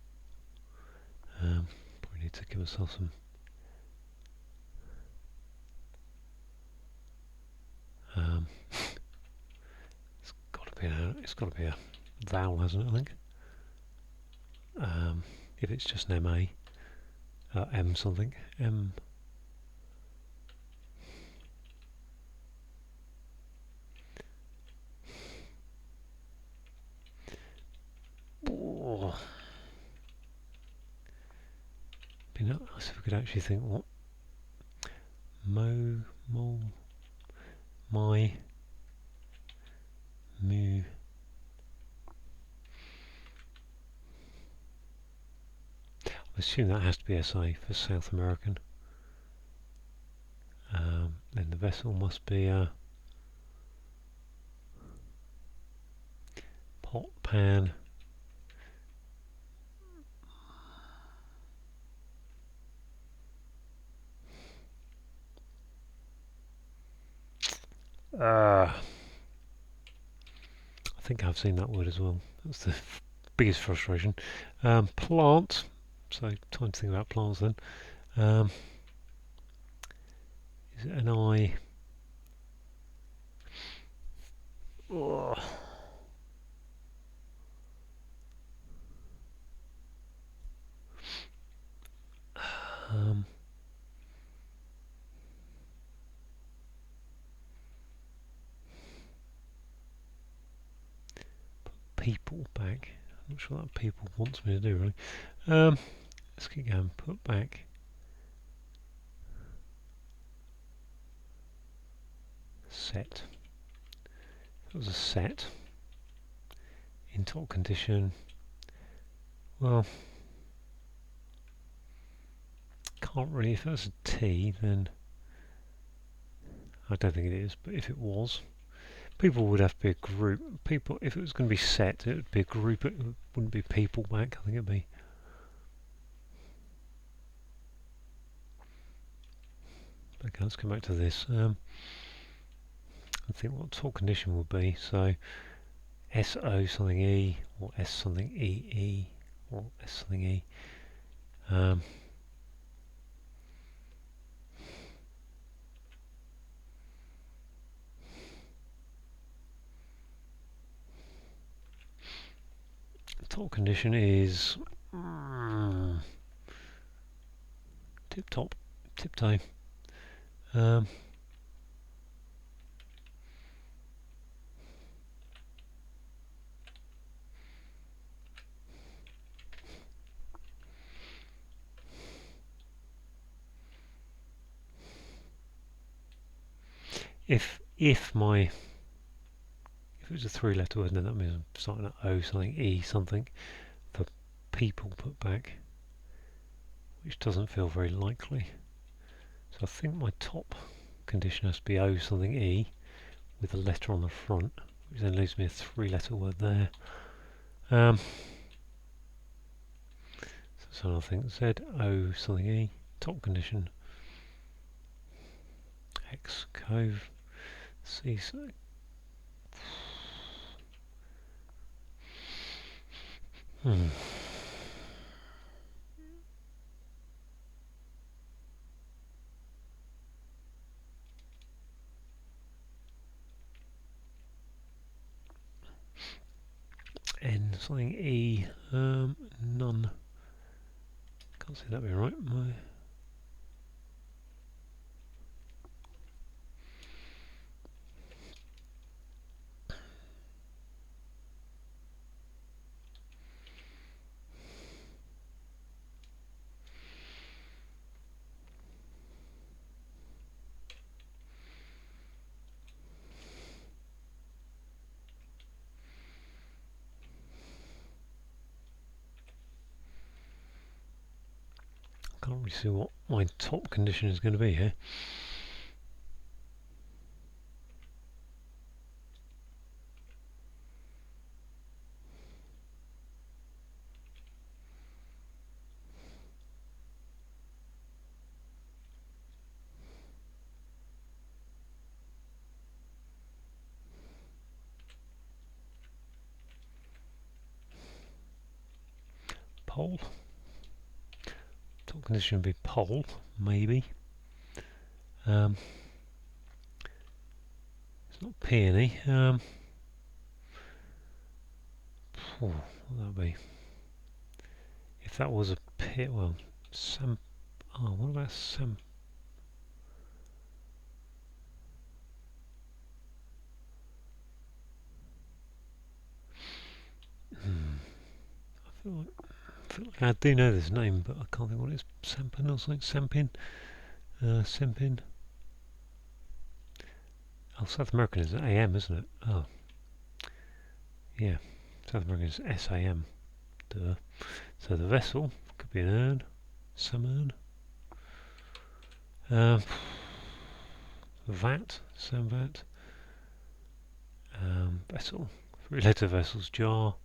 Probably need to give myself some. It's got to be a vowel, hasn't it? I think. If it's just an MA, M something, M. Oh. Be nice if we could actually think what my, mu. I assume that has to be SA for South American. Then the vessel must be a pot, pan. I think I've seen that word as well. That's the biggest frustration. Plant. So time to think about plants then. Is it an I? Oh. People back. I'm not sure that people wants me to do really. Let's keep going. Put back. Set. That was a set. In top condition. Well, can't really. If that's a T, then I don't think it is. But if it was, people would have to be a group. People, if it was going to be set, it would be a group. It wouldn't be people back. I think it'd be. Okay, let's come back to this. I think what top condition would be. So SO something E or S something EE or S something E. top condition is tip top, tip toe. If it was a three-letter word, then that means I'm starting at O something, E something for people put back, which doesn't feel very likely. So I think my top condition has to be O something E with a letter on the front, which then leaves me a three-letter word there. So I think Z O something E, top condition, X cove, C. N something E, none. Can't see that being right. Can't really see what my top condition is going to be here. Pole. Top condition would be pole, maybe. It's not peony. What would that be? If that was a pit, well, what about sam? I feel like I do know this name, but I can't think what it is. Sampin or something? Sampin? Simpin? Oh, South American is AM, isn't it? Oh. Yeah, South American is SAM. Duh. So the vessel could be an urn, some urn. Vat, some vat. Vessel, three-letter vessels, jar.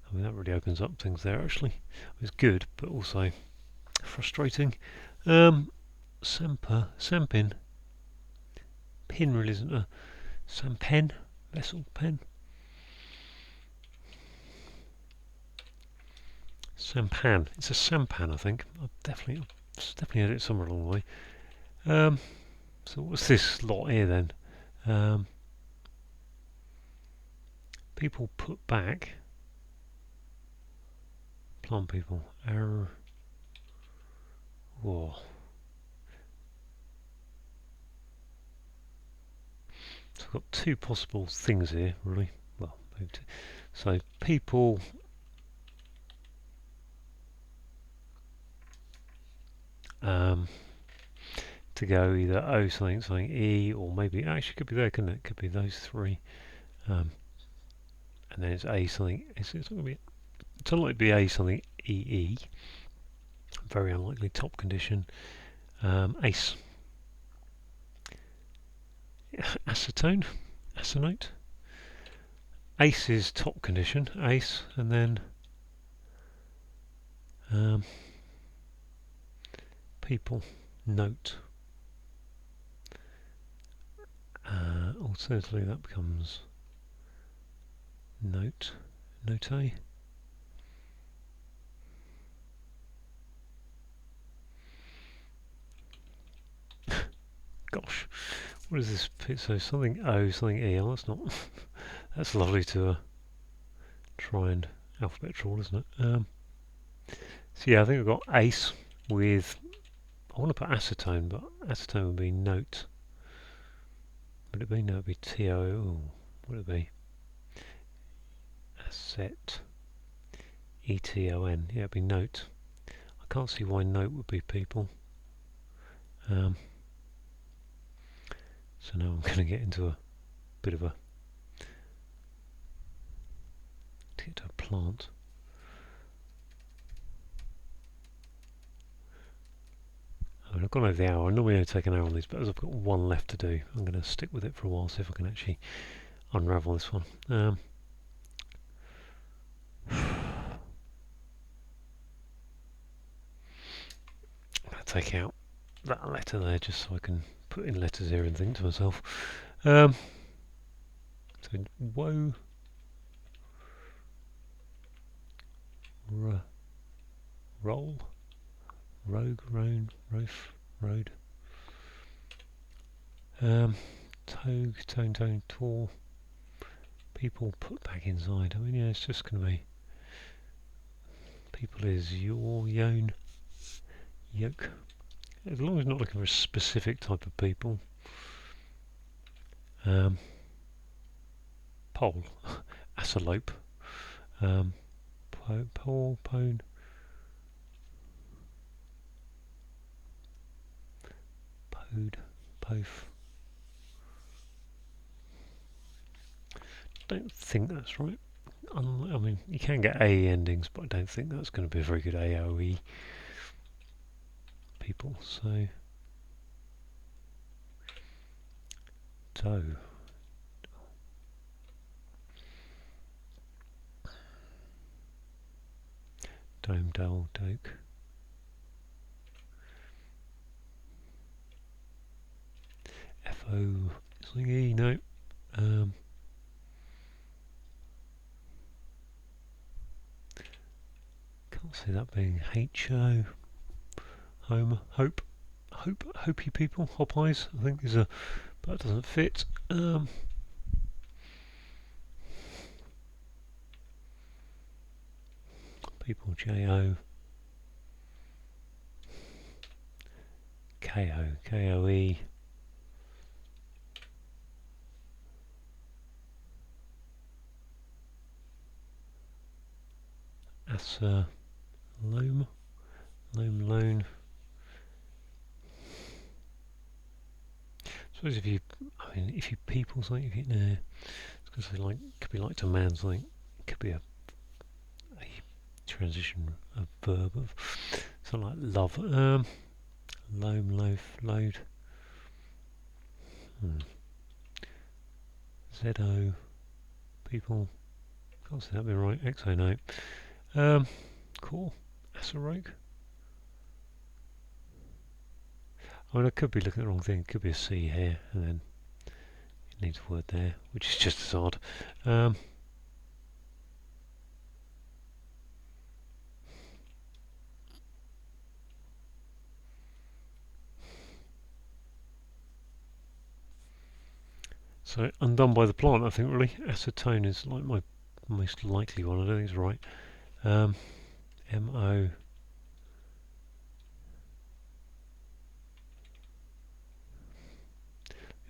I mean, that really opens up things there, actually. It's good, but also frustrating. Samper, sampin. Pin really isn't a sampen, vessel, pen. Sampan, it's a sampan, I think. I've definitely heard it somewhere along the way. So what's this lot here then? People put back. Plant people. Whoa. So I've got two possible things here, really. Well, maybe two. So people to go either O something, something E, or maybe actually could be there, couldn't it? Could be those three. And then it's A something. It's not going to be. It's unlikely to be A something EE. Very unlikely. Top condition. Ace. Acetone. Acenote. Ace is top condition. Ace, and then people. Note. Alternatively, that becomes note. Note. Gosh, what is this? So something O, something E. Oh, that's not. That's lovely to try and alphabet trawl, isn't it? So yeah, I think I've got ace with, I want to put acetone, but acetone would be note. Would it be? No, it would be TO. What would it be? Acet. ETON. Yeah, it'd be note. I can't see why note would be people. So now I'm going to get into a bit of a, to get to a plant. I mean, I've gone over the hour. I normally only take an hour on these, but as I've got one left to do, I'm going to stick with it for a while, see if I can actually unravel this one. I'll take out that letter there just so I can put in letters here and think to myself. So, woe, roll, rogue, roan, roaf, road. Togue, tone, tall. People put back inside. I mean, yeah, it's just going to be. People is your, yon, yoke. As long as it's not looking for a specific type of people. Pole, asalope. Pole, pone. Pode, pof. Don't think that's right. I mean, you can get A endings, but I don't think that's going to be a very good AOE people. So, doe. Dome, dull, doke. FO, something E, no. Can't see that being HO. Home, hope, hopey people, hop eyes. I think these are, but that doesn't fit. People, JO. KO, KOE. Asa, loam, loan. I suppose if you people something, if you know, it's because they like could be like to man something, it could be a transition, a verb of something like love. Loam, loaf, load. ZO, people. Can't say that be right. XO, no. Cool. Asaroke. I mean, I could be looking at the wrong thing. It could be a C here, and then it needs a word there, which is just as odd. So, undone by the plant, I think, really. Acetone is like my most likely one. I don't think it's right. MO.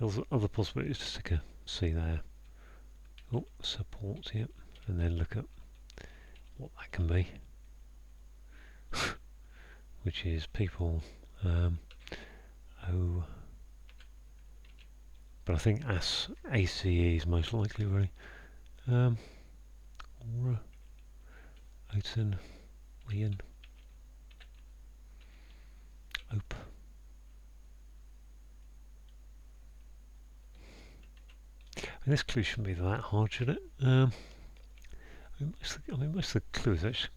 The other possibility is to stick a C there. Oh, support, yep. And then look at what that can be. Which is people. O. But I think ACE is most likely, really. Aura. Oten. Leon. Ope. And this clue shouldn't be that hard, should it? I mean, most of the clues actually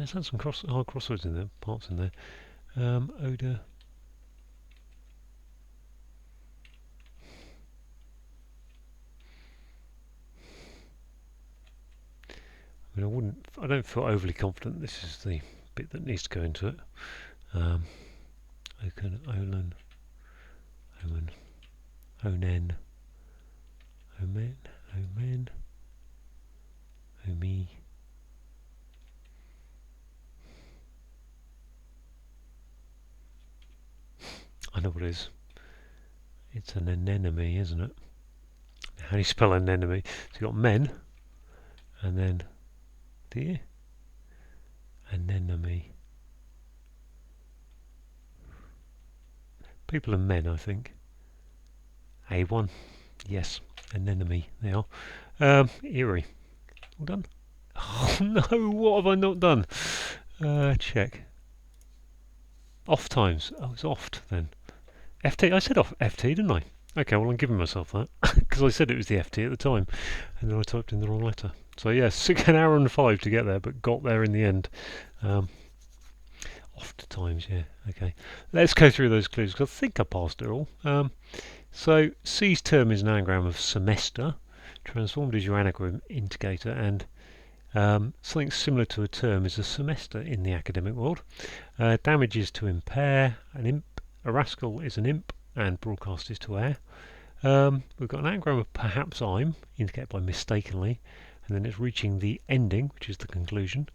it's had some hard crosswords in there, parts in there. Odour. I mean, I don't feel overly confident this is the bit that needs to go into it. Oken, Olin, Omen, Onen, Omen, Omi, I know what it is. It's an anemone, isn't it? How do you spell anemone? So you've got men, and then, do you? Anemone. People are men, I think. A1. Yes. Anemone. They are. Eerie. All done? Oh no, what have I not done? Check. Off times. Oh, it's oft then. FT. I said off FT, didn't I? Okay, well I'm giving myself that because I said it was the FT at the time, and then I typed in the wrong letter. So yeah, an hour and 5 to get there, but got there in the end. Oft times, yeah. Okay, let's go through those clues because I think I passed it all. So C's term is an anagram of semester, transformed as your anagram indicator, and something similar to a term is a semester in the academic world. Damage is to impair, an imp. A rascal is an imp, and broadcast is to air. We've got an anagram of perhaps I'm, indicated by mistakenly, and then it's reaching the ending, which is the conclusion,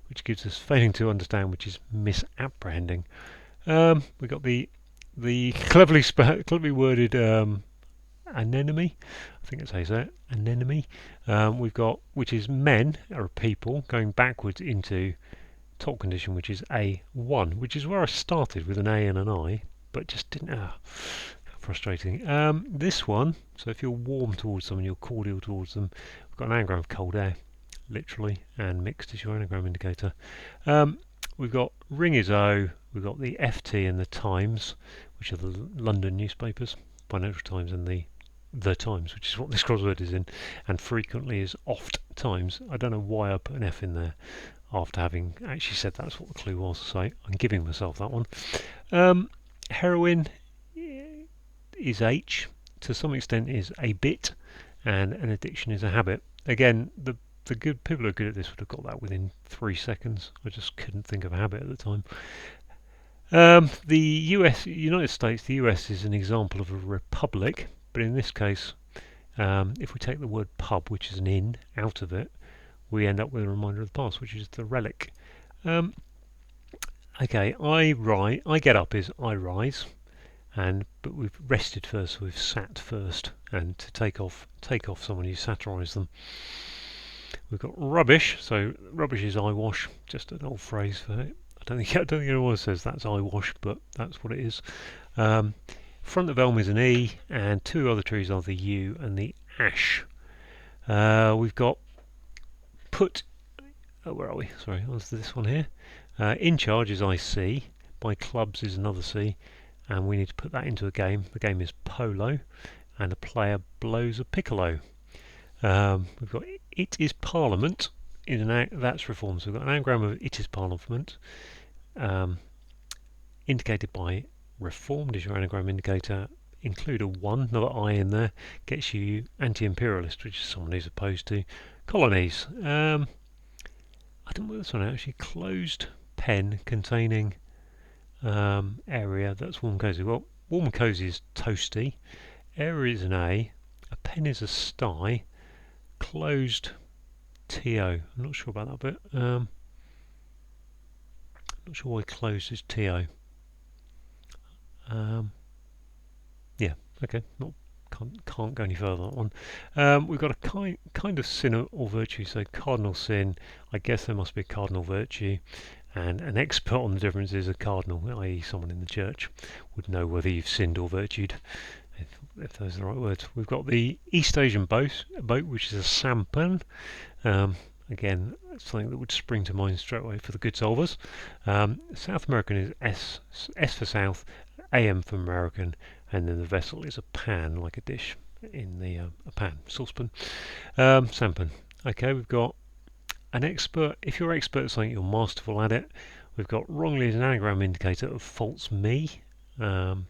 which gives us failing to understand, which is misapprehending. We've got the cleverly worded anemone. I think it's how you say it. Anemone. We've got, which is men, or people, going backwards into top condition, which is A1, which is where I started with an A and an I, but just didn't. Frustrating. This one, so if you're warm towards someone, you're cordial towards them. We've got an anagram of cold air, literally, and mixed is your anagram indicator. We've got ring is O, we've got the FT and the Times, which are the London newspapers, Financial Times and the Times, which is what this crossword is in, and frequently is oft times. I don't know why I put an F in there after having actually said that's what the clue was, so I'm giving myself that one. Heroin is H, to some extent is a bit, and an addiction is a habit. Again, the good people who are good at this would have got that within 3 seconds. I just couldn't think of a habit at the time. The United States, the US is an example of a republic, but in this case, if we take the word pub, which is an inn, out of it, we end up with a reminder of the past, which is the relic. Okay, I get up is I rise, but we've rested first, so we've sat first, and to take off someone, you satirise them. We've got rubbish, so rubbish is I wash, just an old phrase for it. I don't think anyone says that's I wash, but that's what it is. Front of elm is an E, and two other trees are the yew and the ash. We've got put. Oh, where are we? Sorry, onto this one here. In charge is I see. By clubs is another C, and we need to put that into a game. The game is polo, and a player blows a piccolo. We've got it is Parliament. That's reformed. So we've got an anagram of it is Parliament, indicated by reformed is your anagram indicator. Include a 1, another I in there, gets you anti-imperialist, which is someone who's opposed to colonies. I don't know this one actually. Closed pen containing area that's warm cosy. Well, warm and cosy is toasty. Area is an A. A pen is a sty. Closed TO. I'm not sure about that bit. Not sure why closed is TO. Yeah, okay. Can't go any further on that one. We've got a kind of sin or virtue. So cardinal sin. I guess there must be a cardinal virtue. And an expert on the difference is a cardinal, i.e. someone in the church, would know whether you've sinned or virtued, if those are the right words. We've got the East Asian boat which is a sampan. Again, something that would spring to mind straight away for the good solvers. South American is S for South, AM for American, and then the vessel is a pan, like a dish in the a pan, saucepan. Sampan. Okay, we've got an expert. If you're expert at something, you're masterful at it. We've got wrongly as an anagram indicator of false me, and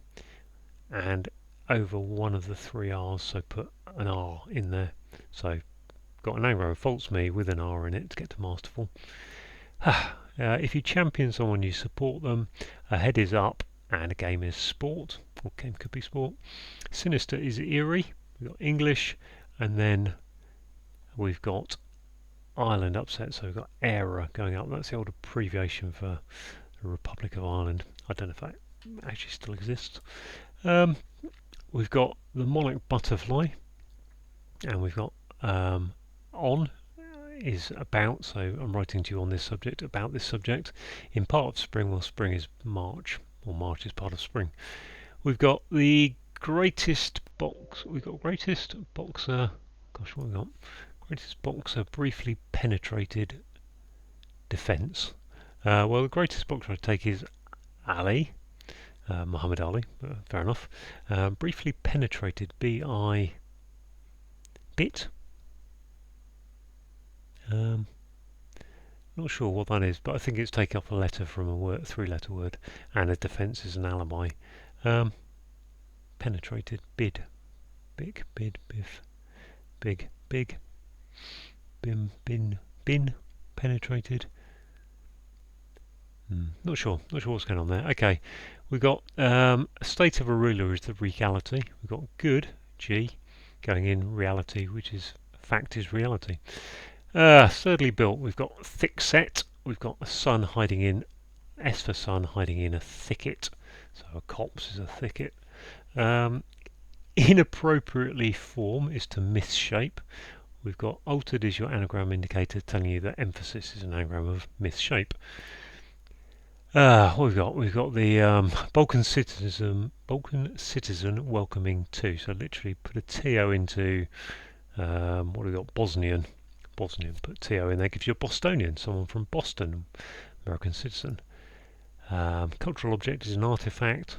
over one of the 3 R's, so put an R in there. So got an anagram of false me with an R in it to get to masterful. If you champion someone, you support them. A head is up, and a game is sport. Or game could be sport. Sinister is eerie. We've got English, and then we've got Ireland upset, so we've got error going up. That's the old abbreviation for the Republic of Ireland. I don't know if that actually still exists. We've got the monarch butterfly, and we've got on is about, so I'm writing to you on this subject, about this subject. In part of spring, well, spring is March, or March is part of spring. We've got the greatest box, we've got greatest boxer, gosh, what have we got? Greatest boxer briefly penetrated defence. Well, the greatest boxer I take is Ali, Muhammad Ali, fair enough. Briefly penetrated, B-I, bit. Not sure what that is, but I think it's take up a letter from a word, three-letter word, and a defence is an alibi. Penetrated, bid, big, bid, biff, big, big, bim, bin, penetrated. Not sure what's going on there. Okay, we've got a state of a ruler is the reality. We've got good, G, going in reality, which is fact is reality. Thirdly built, we've got thick set. We've got a sun hiding in, S for sun hiding in a thicket. So a copse is a thicket. Inappropriately form is to misshape. We've got altered is your anagram indicator telling you that emphasis is an anagram of misshape. What we've got? We've got the Balkan citizen welcoming to. So literally put a TO into what have we got? Bosnian, put TO in there, gives you a Bostonian, someone from Boston, American citizen. Cultural object is an artifact.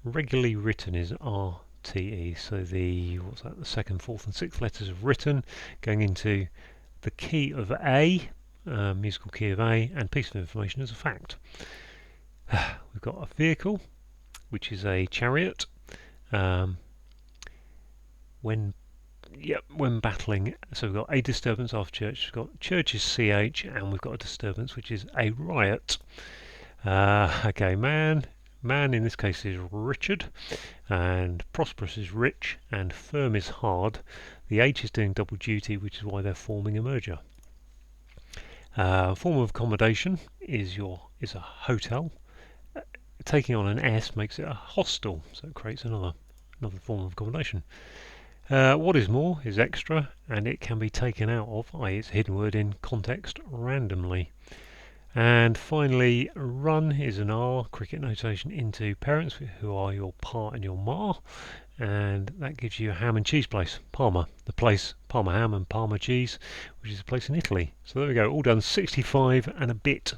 Regularly written is RTE, so the second, fourth and sixth letters of written going into the key of A, musical key of A, and piece of information as a fact. We've got a vehicle, which is a chariot. When battling, so we've got a disturbance after church, we've got church is CH, and we've got a disturbance which is a riot. Okay, man in this case is Richard, and prosperous is rich, and firm is hard. The H is doing double duty, which is why they're forming a merger. Form of accommodation is a hotel. Taking on an S makes it a hostel, so it creates another form of accommodation. What is more is extra, and it can be taken out of, i.e. it's a hidden word in context randomly. And finally, run is an R, cricket notation, into parents, who are your pa and your ma, and that gives you a ham and cheese place, Parma, the place, Parma ham and Parma cheese, which is a place in Italy. So there we go, all done, 65 and a bit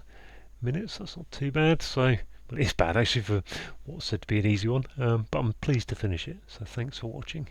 minutes, that's not too bad. So, well, it's bad actually for what's said to be an easy one, but I'm pleased to finish it, so thanks for watching.